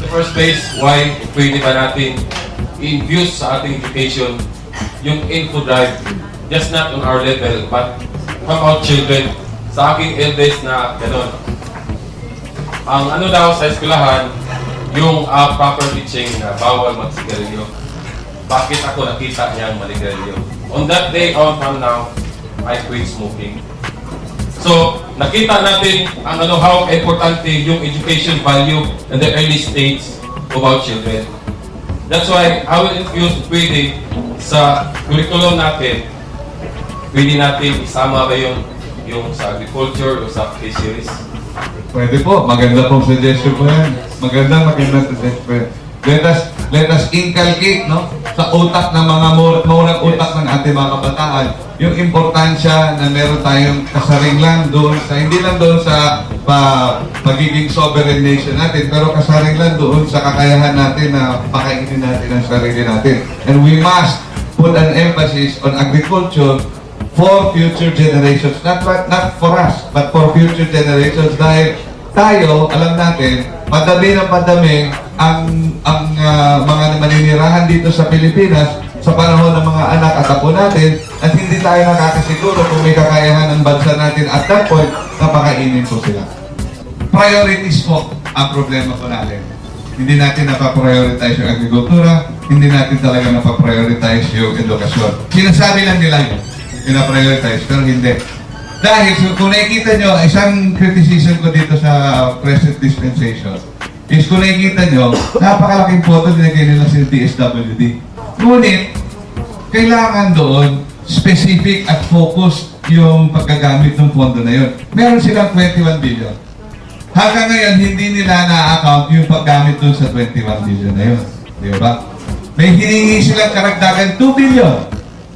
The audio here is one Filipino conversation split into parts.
first place, why pwede ba natin i-infuse sa ating education yung info drive, just not on our level, but from our children, sa aking eldest na gano'n. Ang ano daw sa eskwelahan, yung proper teaching na bawal magsigarilyo. Bakit ako nakita niyang manigarilyo? On that day on from now, I quit smoking. So, nakita natin ang how importante yung education value in the early stage of our children. That's why I will infuse pwede sa curriculum natin, pwede natin isama ba yung sa agriculture o sa fisheries. Pwede po, maganda pong suggestion po yan. Magandang suggestion po yan. Let us inculcate, no, sa utak ng mga murang utak ng ating mga kabataan, yung importansya na meron tayong kasaringlan doon sa, hindi lang doon sa pagiging sovereign nation natin, pero kasaringlan doon sa kakayahan natin na pakainin natin ang sarili natin. And we must put an emphasis on agriculture for future generations, not for us, but for future generations, dahil tayo, alam natin, madami ng madami ang mga maninirahan dito sa Pilipinas sa panahon ng mga anak at apo natin, at hindi tayo nakakasiguro kung may kakayahan ng bansa natin at that point na pakainin po sila. Priorities po ang problema po natin. Hindi natin napaprioritize yung agrikultura, hindi natin talaga napaprioritize yung edukasyon. Sinasabi lang nila yun, pinaprioritize, pero hindi. Dahil kung nakikita nyo, isang criticism ko dito sa present dispensation is kung nakikita nyo, napakalaking photo nilagay nila sa DSWD. Ngunit, kailangan doon specific at focused yung paggagamit ng pondo na yun. Meron silang 21 billion. Hanggang ngayon, hindi nila na-account yung paggamit doon sa 21 billion na yun. Di ba? May hiningi silang karagdagan 2 billion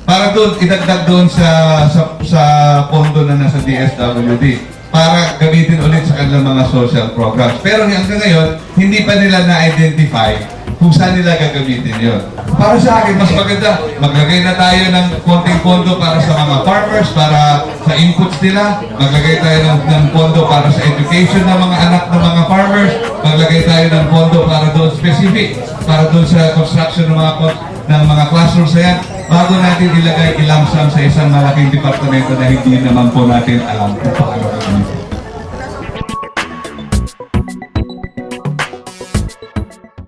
para doon, idagdag doon sa pondo na nasa DSWD para gamitin ulit sa kanilang mga social programs. Pero hanggang ngayon, hindi pa nila na-identify kung saan nila gagamitin yun. Para sa akin, mas maganda, maglagay na tayo ng konting pondo para sa mga farmers, para sa inputs nila, maglagay tayo ng pondo para sa education ng mga anak ng mga farmers, maglagay tayo ng pondo para doon specific, para doon sa construction ng mga classrooms na yan, bago natin ilagay ilamsam sa isang malaking departamento na hindi naman po natin alam kung paano